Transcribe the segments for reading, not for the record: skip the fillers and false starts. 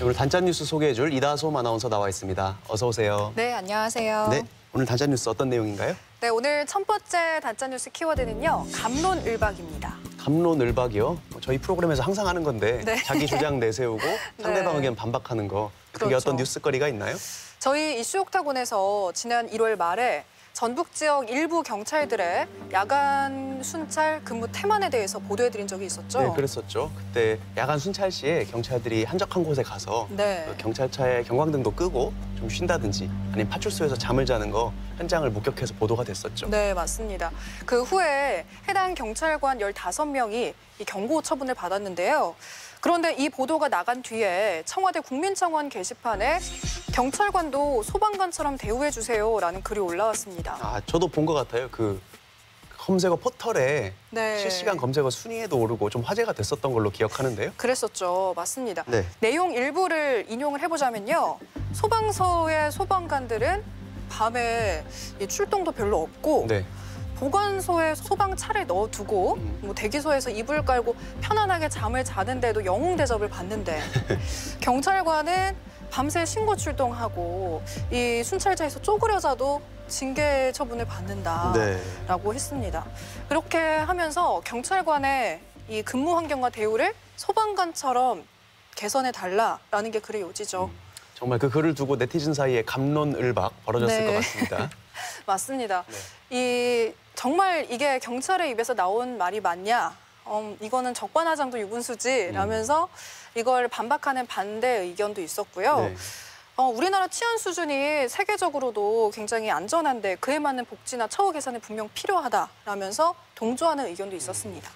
오늘 단짠 뉴스 소개해줄 이다솜 아나운서 나와 있습니다. 어서 오세요. 네, 안녕하세요. 네, 오늘 단짠 뉴스 어떤 내용인가요? 네, 오늘 첫 번째 단짠 뉴스 키워드는요. 갑론을박입니다. 갑론을박이요? 저희 프로그램에서 항상 하는 건데 네. 자기 주장 내세우고 상대방 의견 반박하는 거. 그게 그렇죠. 어떤 뉴스거리가 있나요? 저희 이슈 옥타곤에서 지난 1월 말에 전북 지역 일부 경찰들의 야간 순찰 근무 태만에 대해서 보도해드린 적이 있었죠. 네, 그랬었죠. 그때 야간 순찰 시에 경찰들이 한적한 곳에 가서 네. 그 경찰차에 경광등도 끄고 좀 쉰다든지 아니면 파출소에서 잠을 자는 거 현장을 목격해서 보도가 됐었죠. 네, 맞습니다. 그 후에 해당 경찰관 15명이 이 경고 처분을 받았는데요. 그런데 이 보도가 나간 뒤에 청와대 국민청원 게시판에 경찰관도 소방관처럼 대우해 주세요라는 글이 올라왔습니다. 아, 저도 본 것 같아요. 그 검색어 포털에 네. 실시간 검색어 순위에도 오르고 좀 화제가 됐었던 걸로 기억하는데요. 그랬었죠. 맞습니다. 네. 내용 일부를 인용을 해보자면요. 소방서의 소방관들은 밤에 이 출동도 별로 없고 네. 보관소에 소방차를 넣어두고 뭐 대기소에서 이불 깔고 편안하게 잠을 자는데도 영웅 대접을 받는데 경찰관은 밤새 신고 출동하고 이 순찰차에서 쪼그려 자도 징계 처분을 받는다라고 했습니다. 그렇게 하면서 경찰관의 이 근무 환경과 대우를 소방관처럼 개선해달라라는 게 글의 요지죠. 정말 그 글을 두고 네티즌 사이에 갑론을박 벌어졌을 네. 것 같습니다. 맞습니다. 네. 정말 이게 경찰의 입에서 나온 말이 맞냐? 이거는 적반하장도 유분수지라면서 이걸 반박하는 반대 의견도 있었고요. 네. 우리나라 치안 수준이 세계적으로도 굉장히 안전한데 그에 맞는 복지나 처우 개선이 분명 필요하다라면서 동조하는 의견도 있었습니다.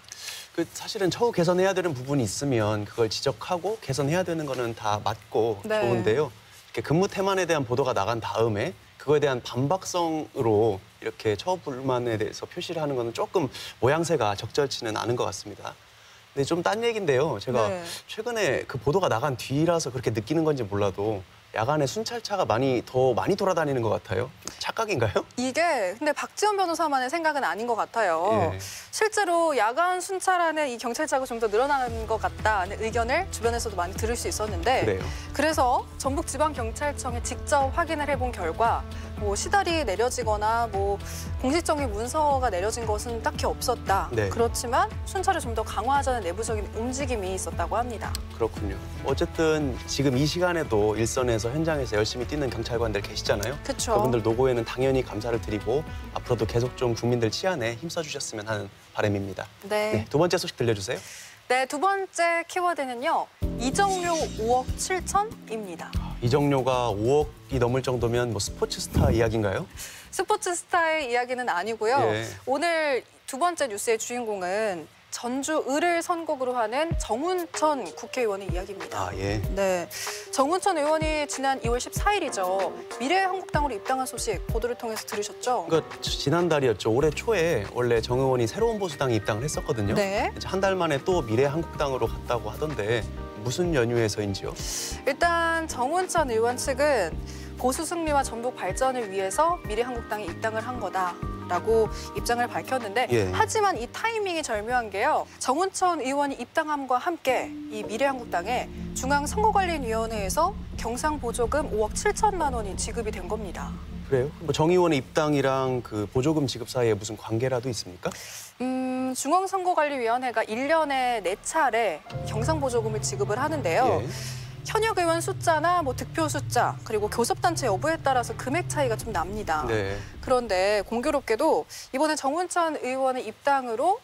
그 사실은 처우 개선해야 되는 부분이 있으면 그걸 지적하고 개선해야 되는 거는 다 맞고 네. 좋은데요. 이렇게 근무 태만에 대한 보도가 나간 다음에 그거에 대한 반박성으로 이렇게 처우 불만에 대해서 표시를 하는 거는 조금 모양새가 적절치는 않은 것 같습니다. 근데 좀 딴 얘기인데요. 제가 네. 최근에 그 보도가 나간 뒤라서 그렇게 느끼는 건지 몰라도 야간에 순찰차가 더 많이 돌아다니는 것 같아요. 착각인가요? 이게 근데 박지원 변호사만의 생각은 아닌 것 같아요. 예. 실제로 야간 순찰하는 이 경찰차가 좀 더 늘어나는 것 같다는 의견을 주변에서도 많이 들을 수 있었는데 그래요. 그래서 전북지방경찰청에 직접 확인을 해본 결과 뭐 시달이 내려지거나 뭐 공식적인 문서가 내려진 것은 딱히 없었다. 네. 그렇지만 순찰을 좀 더 강화하자는 내부적인 움직임이 있었다고 합니다. 그렇군요. 어쨌든 지금 이 시간에도 일선에서 현장에서 열심히 뛰는 경찰관들 계시잖아요. 그쵸. 그분들 노고에는 당연히 감사를 드리고 앞으로도 계속 좀 국민들 치안에 힘써주셨으면 하는 바람입니다. 네. 두 번째 소식 들려주세요. 네, 두 번째 키워드는요. 이정료 5억 7천입니다. 이정료가 5억이 넘을 정도면 뭐 스포츠 스타 이야기인가요? 스포츠 스타의 이야기는 아니고요. 예. 오늘 두 번째 뉴스의 주인공은 전주 을을 선곡으로 하는 정운천 국회의원의 이야기입니다. 아, 예. 네, 정운천 의원이 지난 2월 14일이죠. 미래한국당으로 입당한 소식 보도를 통해서 들으셨죠? 그러니까 지난달이었죠. 올해 초에 원래 정 의원이 새로운 보수당에 입당을 했었거든요. 네. 이제 한 달 만에 또 미래한국당으로 갔다고 하던데 무슨 연유에서인지요? 일단 정운천 의원 측은 보수 승리와 전북 발전을 위해서 미래한국당에 입당을 한 거다라고 입장을 밝혔는데 예. 하지만 이 타이밍이 절묘한 게요. 정운천 의원이 입당함과 함께 이 미래한국당에 중앙선거관리위원회에서 경상보조금 5억 7천만 원이 지급이 된 겁니다. 그래요? 뭐 정 의원의 입당이랑 그 보조금 지급 사이에 무슨 관계라도 있습니까? 중앙선거관리위원회가 1년에 4차례 경상보조금을 지급을 하는데요. 예. 현역 의원 숫자나 뭐 득표 숫자 그리고 교섭단체 여부에 따라서 금액 차이가 좀 납니다. 네. 그런데 공교롭게도 이번에 정운천 의원의 입당으로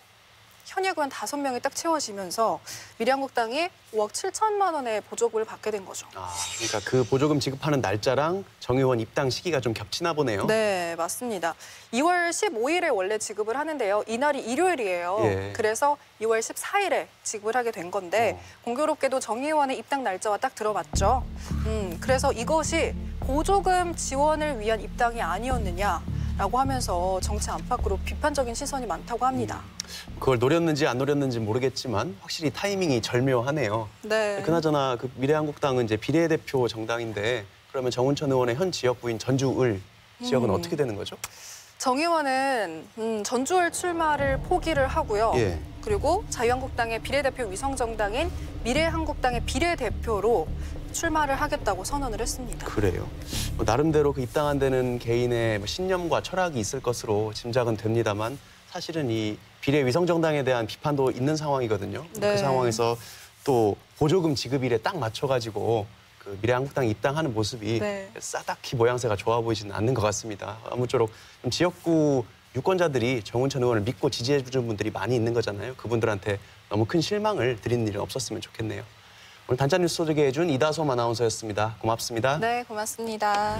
현역 의원 5명이 딱 채워지면서 미래한국당이 5억 7천만 원의 보조금을 받게 된 거죠. 아, 그러니까 그 보조금 지급하는 날짜랑 정 의원 입당 시기가 좀 겹치나 보네요. 네, 맞습니다. 2월 15일에 원래 지급을 하는데요. 이날이 일요일이에요. 예. 그래서 2월 14일에 지급을 하게 된 건데 공교롭게도 정 의원의 입당 날짜와 딱 들어맞죠. 그래서 이것이 보조금 지원을 위한 입당이 아니었느냐라고 하면서 정치 안팎으로 비판적인 시선이 많다고 합니다. 그걸 노렸는지 안 노렸는지 모르겠지만 확실히 타이밍이 절묘하네요. 네. 그나저나 그 미래한국당은 이제 비례대표 정당인데 그러면 정운천 의원의 현 지역구인 전주을 지역은 어떻게 되는 거죠? 정 의원은 전주을 출마를 포기를 하고요. 예. 그리고 자유한국당의 비례대표 위성정당인 미래한국당의 비례대표로 출마를 하겠다고 선언을 했습니다. 그래요. 나름대로 그 입당한 데는 개인의 신념과 철학이 있을 것으로 짐작은 됩니다만 사실은 이 비례위성정당에 대한 비판도 있는 상황이거든요. 네. 그 상황에서 또 보조금 지급일에 딱 맞춰가지고 그 미래한국당에 입당하는 모습이 네. 싸닥히 모양새가 좋아 보이지는 않는 것 같습니다. 아무쪼록 좀 지역구 유권자들이 정운천 의원을 믿고 지지해 주는 분들이 많이 있는 거잖아요. 그분들한테 너무 큰 실망을 드리는 일은 없었으면 좋겠네요. 오늘 단짠 뉴스 소개해 준 이다솜 아나운서였습니다. 고맙습니다. 네, 고맙습니다.